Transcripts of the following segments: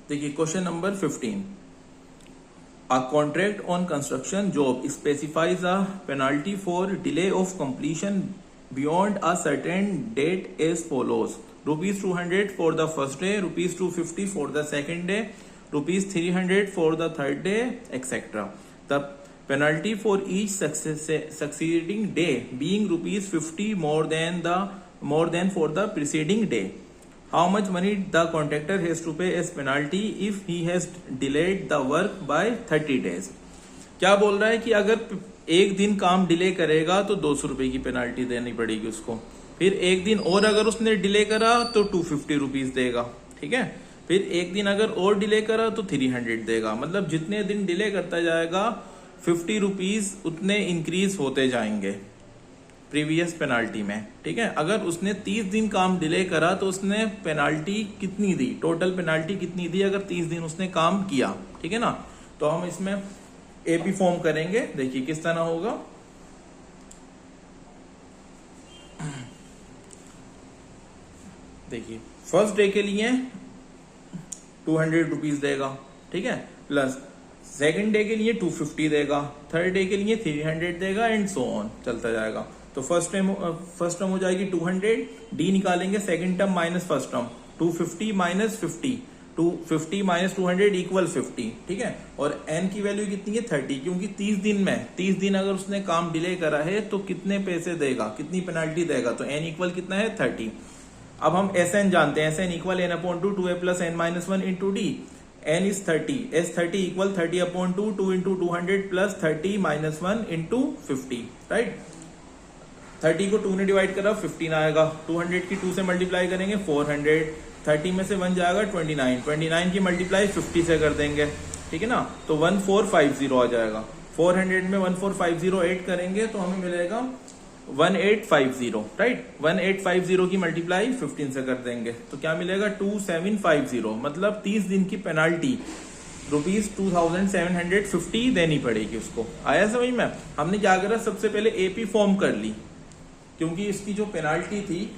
देखिए question number 15। A contract on construction job specifies a penalty for delay of completion beyond a certain date as follows: rupees 200 for the first day, rupees 250 for the second day, rupees 300 for the third day, etc. The penalty for each succeeding day being rupees 50 more than for the preceding day. How much money the contractor has to pay as penalty if he has delayed the work by 30 days? क्या बोल रहा है कि अगर एक दिन काम delay करेगा तो 200 रुपए की पेनाल्टी देनी पड़ेगी उसको, फिर एक दिन और अगर उसने डिले करा तो 250 रुपीज देगा, ठीक है, फिर एक दिन अगर और डिले करा तो 300 देगा। मतलब जितने दिन डिले करता जाएगा 50 रुपीज उतने इंक्रीज होते जाएंगे प्रीवियस पेनाल्टी में, ठीक है। अगर उसने 30 दिन काम डिले करा तो उसने पेनाल्टी कितनी दी, टोटल पेनाल्टी कितनी दी अगर 30 दिन उसने काम किया, ठीक है ना। तो हम इसमें एपी फॉर्म करेंगे। देखिए किस तरह होगा। देखिए फर्स्ट डे के लिए 200 रुपीज देगा, ठीक है, प्लस सेकेंड डे के लिए 250 देगा, थर्ड डे के लिए 300 देगा एंड सो ऑन चलता जाएगा। तो फर्स्ट टर्म हो जाएगी 200, डी निकालेंगे second term minus first term, 250 minus 50, 250 minus 200 equal 50, ठीक है। और एन की वैल्यू कितनी है 30, क्योंकि 30 दिन अगर उसने काम डिले करा है तो कितने पैसे देगा, कितनी पेनाल्टी देगा, तो एन इक्वल कितना है 30। अब हम एस एन जानते हैं, S N equal N upon 2 plus N minus 1 into D, N is 30, S 30 equal 30 upon 2 into 200 plus 30 minus 1 into 50, right. 30 को 2 ने डिवाइड करा 15 आएगा, 200 की 2 से मल्टीप्लाई करेंगे 400, 30 में से 1 जाएगा 29 की मल्टीप्लाई 50 से कर देंगे, ठीक है ना। तो 1450 आ जाएगा। 400 में 1450 ऐड करेंगे तो हमें मिलेगा 1850, राइट। 1850 की मल्टीप्लाई 15 से कर देंगे तो क्या मिलेगा 2750। मतलब 30 दिन की पेनाल्टी रुपीज 2750 देनी पड़ेगी उसको। आया समझ में। हमने क्या करा, सबसे पहले एपी फॉर्म कर ली, क्योंकि इसकी जो पेनाल्टी थी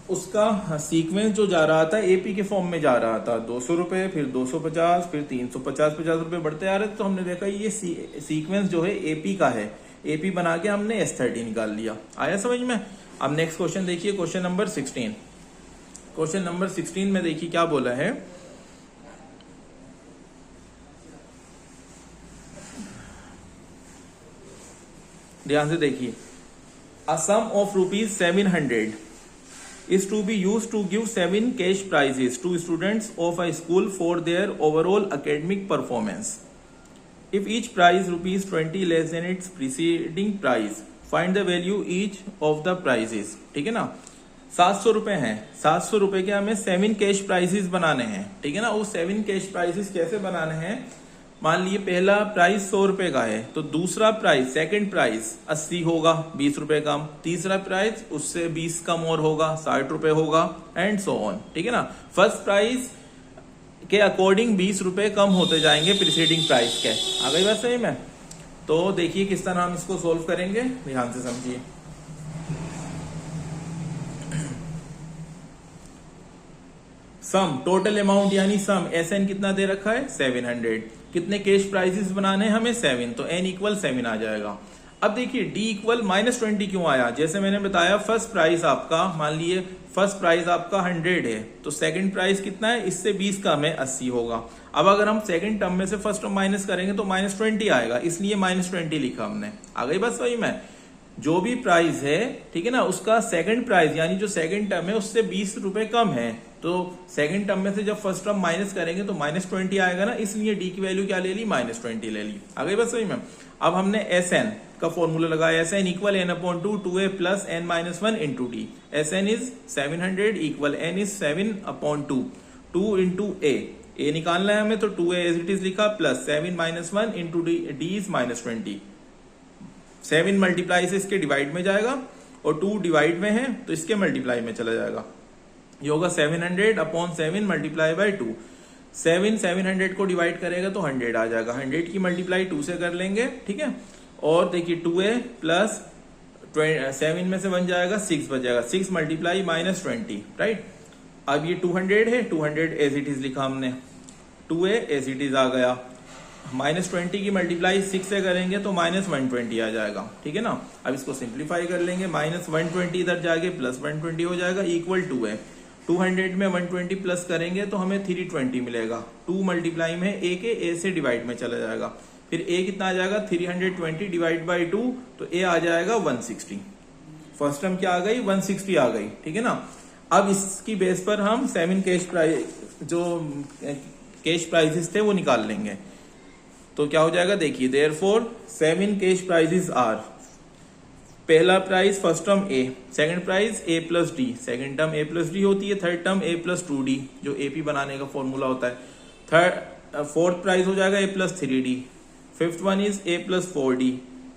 उसका सीक्वेंस जो जा रहा था एपी के फॉर्म में जा रहा था, 200 रुपए, फिर 250, फिर 350 रुपए बढ़ते आ रहे थे। तो हमने देखा ये सीक्वेंस जो है एपी का है, एपी बना के हमने S30 निकाल लिया। आया समझ में। अब नेक्स्ट क्वेश्चन देखिए, क्वेश्चन नंबर 16। क्वेश्चन नंबर 16 में देखिए क्या बोला है। ध्यान से देखिए। A sum of rupees 700 is to be used to give 7 cash prizes to students of a school for their overall academic performance. If each prize rupees 20 less than its preceding prize, find the value each of the prizes. ठीक है ना। 700 रुपए हैं, 700 रुपए के हमें 7 cash prices बनाने हैं, ठीक है ना। वो 7 कैश प्राइजेस कैसे बनाने हैं, मान लीजिए पहला प्राइस 100 रुपए का है तो दूसरा प्राइस, सेकंड प्राइस 80 होगा, 20 रुपए कम, तीसरा प्राइस उससे 20 कम और होगा, 60 रुपए होगा एंड सो ऑन, ठीक है ना। फर्स्ट प्राइस के अकॉर्डिंग 20 रुपए कम होते जाएंगे प्रीसीडिंग प्राइस के। आ गई बात सही में। तो देखिए किस तरह हम इसको सोल्व करेंगे, ध्यान से समझिए। सम, टोटल अमाउंट यानी सम, एस एन कितना दे रखा है 700, कितने कैश प्राइजेस बनाने हैं हमें 7, तो एन इक्वल 7 आ जाएगा। अब देखिए डी इक्वल -20 क्यों आया, जैसे मैंने बताया फर्स्ट प्राइस आपका, मान लिए फर्स्ट प्राइस आपका 100 है तो सेकंड प्राइस कितना है, इससे 20 कम है 80 होगा। अब अगर हम सेकंड टर्म में से फर्स्ट टर्म माइनस करेंगे तो -20 आएगा, इसलिए -20 लिखा हमने। आ गई बात सही में। जो भी प्राइस है, ठीक है ना, उसका सेकंड प्राइस यानी जो सेकंड टर्म है उससे 20 रुपए कम है, तो सेकंड टर्म में से जब फर्स्ट टर्म माइनस करेंगे तो -20 आएगा ना, इसलिए डी की वैल्यू क्या ले ली, -20 ले ली। आ गई बात सही में। अब हमने एस एन का फॉर्मूला लगाया, S N equal N upon 2a plus N minus 1 into D. S N is 700 equal N is 7 upon 2 into A निकालना है हमें, तो 2a एज इट इज लिखा plus 7 minus 1 into D is -20। 7 multiply से इसके divide में जाएगा और 2 डिवाइड में है तो इसके मल्टीप्लाई में चला जाएगा। ये होगा 700 अपॉन 7 मल्टीप्लाई बाय 2। 700 को डिवाइड करेगा तो 100 आ जाएगा, 100 की मल्टीप्लाई 2 से कर लेंगे, ठीक है। और देखिए 2a प्लस 7 में से 1 जाएगा 6 बचेगा, 6 मल्टीप्लाई -20, राइट। अब ये 200 है, 200 एज इट इज लिखा हमने, 2a एज इट इज आ गया। -20 की मल्टीप्लाई 6 से करेंगे तो -120 आ जाएगा, ठीक है ना। अब इसको सिंप्लीफाई कर लेंगे, -120 इधर जाके +120 हो जाएगा, इक्वल टू है 200 में 120 प्लस करेंगे तो हमें 320 मिलेगा। 2 मल्टीप्लाई में a के a से डिवाइड में चला जाएगा, फिर a कितना आ जाएगा 320 डिवाइड बाई 2, तो a आ जाएगा 160। फर्स्ट टर्म क्या आ गई 160 आ गई, ठीक है ना। अब इसकी बेस पर हम 7 कैश प्राइस जो कैश प्राइजेस थे वो निकाल लेंगे। तो क्या हो जाएगा देखिए, देयरफॉर 7 कैश प्राइजेस आर, पहला price first term a, second price a plus D, second term a plus D होती है, third term a plus 2d जो AP बनाने का फॉर्मूला होता है। फोर्थ प्राइस हो जाएगा a plus 3d, fifth one is a plus 4d,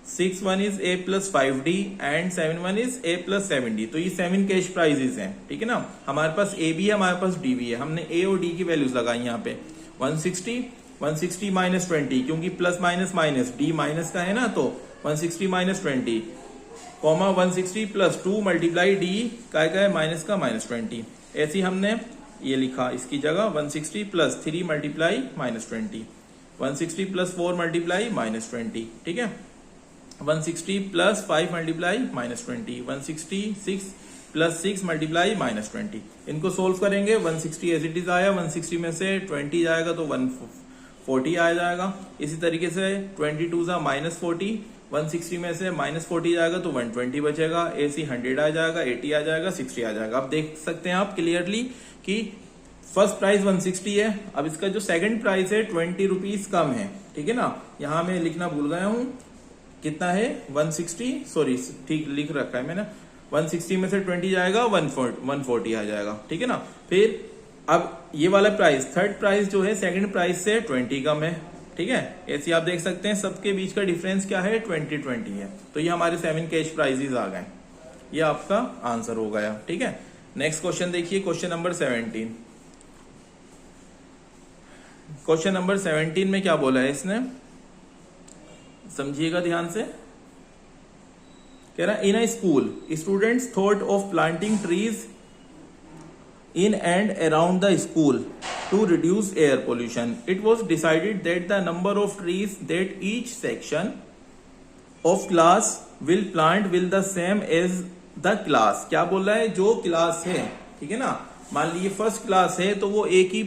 six one is a plus 5d and seven one is a plus 7d। तो ये 7 cash prices हैं, ठीक है ना। हमारे पास a भी है, हमारे पास d भी है, हमने a और d की वैल्यूज लगाई यहाँ पे। 160 माइनस 20, क्योंकि plus minus minus d minus का है ना, तो 160 minus 20 comma 160 plus 2 multiply D का है माइनस का -20। ऐसे ही हमने ये लिखा इसकी जगह 160 प्लस 3 मल्टीप्लाई -20, 160 प्लस 4 मल्टीप्लाई -20, ठीक है। 160 प्लस 5 मल्टीप्लाई -20, 166 प्लस 6 मल्टीप्लाई -20। इनको सोल्व करेंगे, 160 एज इट इज आया, 160 में से 20 जाएगा तो 140 आ जाएगा। इसी तरीके से 22 जा -40, 160 में से -40 जाएगा तो 120 बचेगा, AC 100 आ जाएगा, 80 आ जाएगा, 60 आ जाएगा। अब देख सकते हैं आप क्लियरली कि फर्स्ट प्राइस 160 है। अब इसका जो सेकंड प्राइस है 20 रुपीज कम है, ठीक है ना। यहां मैं लिखना भूल गया हूं, कितना है 160, सॉरी ठीक लिख रखा है मैंने, 160 में से 20 जाएगा 140 आ जाएगा, ठीक है ना। फिर अब ये वाला प्राइस थर्ड प्राइस जो है सेकंड प्राइस से 20 कम है, ठीक है। ऐसे आप देख सकते हैं सबके बीच का डिफरेंस क्या है 20 है। तो ये हमारे 7 कैश प्राइजेस आ गए, ये आपका आंसर हो गया, ठीक है। नेक्स्ट क्वेश्चन देखिए, क्वेश्चन नंबर 17। क्वेश्चन नंबर 17 में क्या बोला है इसने, समझिएगा ध्यान से। कह रहा है in a school students thought of planting trees in and around the school to reduce air pollution. It was decided that the number of trees that each section of class will plant will the same as the class. क्या बोल रहा है, जो class है, ठीक है ना, मान लीजिए फर्स्ट क्लास है तो वो एक ही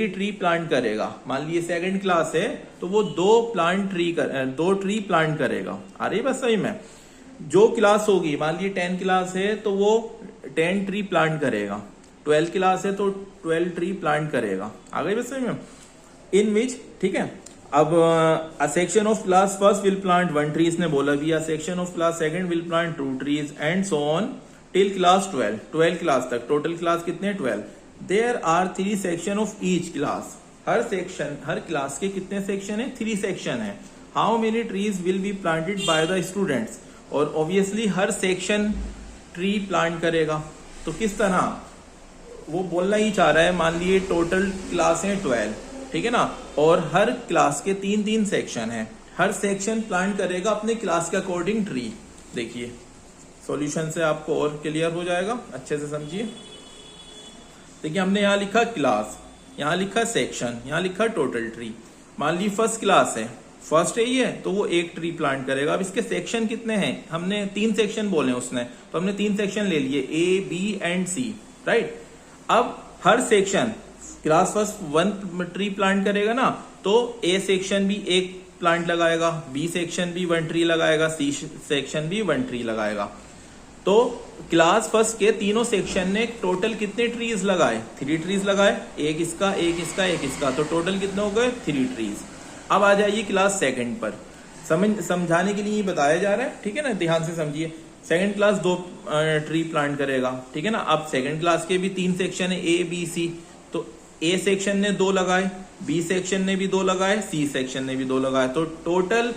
ट्री प्लांट करेगा। मान लीजिए सेकंड क्लास है तो वो दो ट्री प्लांट करेगा। आ रही बस सही में, जो क्लास होगी मान लीजिए 10 क्लास है तो वो 10 ट्री प्लांट करेगा, 12 क्लास है तो 12 ट्री प्लांट करेगा। आ गई बस में इन विच, ठीक है। अब a section of class first will plant 1 tree, इसने बोला भी, a section of class second will plant 2 trees and so on till class 12 class तक। टोटल क्लास कितने 12। There are 3 section of each class, हर क्लास के कितने section है 3 section है। How many trees will be planted by the students, और obviously हर section tree plant करेगा। तो किस तरह वो बोलना ही चाह रहा है, मान लिए टोटल क्लास है 12, ठीक है ना, और हर क्लास के 3-3 सेक्शन है, हर सेक्शन प्लांट करेगा अपने क्लास के अकॉर्डिंग ट्री। देखिए सॉल्यूशन से आपको और क्लियर हो जाएगा, अच्छे से समझिए। देखिए हमने यहाँ लिखा क्लास, यहाँ लिखा सेक्शन, यहाँ लिखा टोटल ट्री। मान ली फर्स्ट क्लास है, फर्स्ट है ये, तो वो 1 ट्री प्लांट करेगा। अब इसके सेक्शन कितने हैं, हमने 3 सेक्शन बोले उसने, तो हमने 3 सेक्शन ले लिए, A, B and C, right. अब हर section class first 1 tree plant करेगा ना, तो A सेक्शन भी 1 प्लांट लगाएगा, B सेक्शन भी 1 ट्री लगाएगा, C सेक्शन भी 1 ट्री लगाएगा। तो क्लास फर्स्ट के तीनों सेक्शन ने टोटल कितने ट्रीज लगाए 3 ट्रीज लगाए, एक इसका, एक इसका, एक इसका, तो टोटल कितने हो गए 3 ट्रीज। अब आ जाइए क्लास सेकंड पर, समझाने के लिए बताया जा रहा है, ठीक है ना, ध्यान से समझिए। सेकंड क्लास 2 ट्री प्लांट करेगा, ठीक है ना। अब सेकंड क्लास के भी 3 सेक्शन है A, B, C, तो A सेक्शन ने 2 लगाए, B सेक्शन ने भी 2 लगाए, C सेक्शन ने भी 2 लगाए, तो total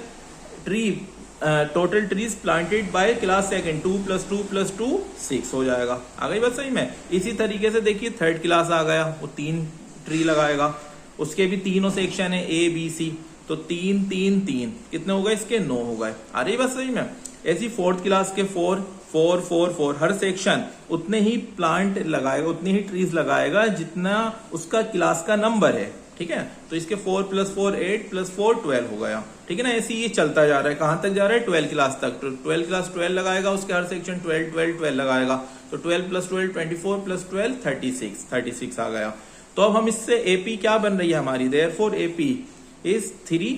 trees planted by class second 2 + 2 + 2 6 हो जाएगा। आ गई बात सही में। इसी तरीके से देखिए थर्ड क्लास आ गया, वो 3 ट्री लगाएगा, उसके भी तीनों सेक्शन है A, B, C, तो 3 3 3 कितने हो गए इसके 9 हो गए। आ रही बात सही में। ऐसी फोर्थ क्लास के 4, 4 4 4 हर सेक्शन उतने ही प्लांट लगाएगा, उतनी ही ट्रीज लगाएगा जितना उसका क्लास का नंबर है, ठीक है। तो इसके 4 + 4 8 + 4 12 हो गया, ठीक है ना। ऐसे ये चलता जा रहा है, कहां तक जा रहा है, 12 क्लास तक। तो 12 क्लास 12 लगाएगा, उसके हर सेक्शन 12 12 12 लगाएगा, तो 12 + 12 24 + 12 36 आ गया। तो अब हम इससे एपी क्या बन रही है हमारी, देयरफॉर एपी इज 3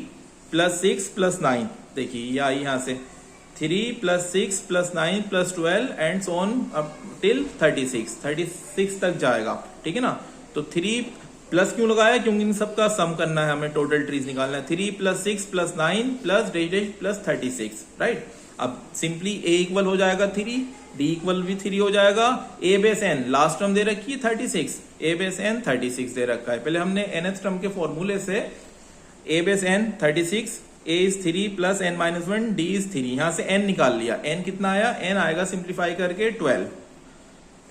+ 6 + 9। देखिए ये आई यहां से 3 + 6 + 9 + 12 and so on up till 36 तक जाएगा, ठीक है ना। तो 3 प्लस क्यों लगाया, क्योंकि इन सबका सम करना है हमें, टोटल ट्रीज निकालना है। 3 + 6 + 9 + 36, राइट। अब सिंपली a इक्वल हो जाएगा 3, d इक्वल भी 3 हो जाएगा, a base n last term दे रखी है 36, a बेस n 36 दे रखा है। पहले हमने nth टर्म के फॉर्मूले से a base n 36, a is 3 + n - 1, d is 3, यहां से n निकाल लिया। n कितना आया, n आएगा सिंप्लीफाई करके 12,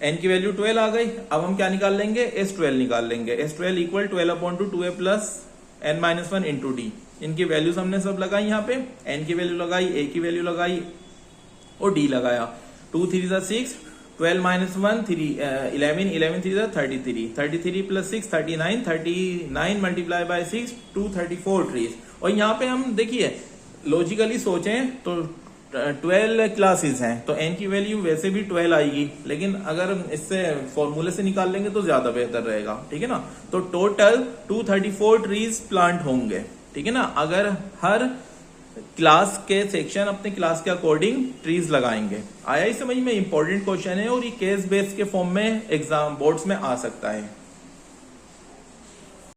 n की वैल्यू 12 आ गई। अब हम क्या निकाल लेंगे, S12 निकाल लेंगे। S12 = 12/2 2a + n - 1 × d। इनकी वैल्यूज हमने सब लगाई, यहाँ पे n की वैल्यू लगाई, a की वैल्यू लगाई और d लगाया। 2 3 = 6, 12 - 1 3 11, 11 3 = 33, 33 + 6 39, 39 × 6 234 ट्रीज। और यहाँ पे हम देखिए लॉजिकली सोचें तो 12 क्लासेस हैं, तो n की वैल्यू वैसे भी 12 आएगी, लेकिन अगर इससे फॉर्मूले से निकाल लेंगे तो ज्यादा बेहतर रहेगा, ठीक है ना। तो टोटल 234 ट्रीज प्लांट होंगे, ठीक है ना, अगर हर क्लास के सेक्शन अपने क्लास के अकॉर्डिंग ट्रीज लगाएंगे। आया ही समझ में, इंपॉर्टेंट क्वेश्चन है और ये केस बेस्ड के फॉर्म में एग्जाम बोर्ड्स में आ सकता है।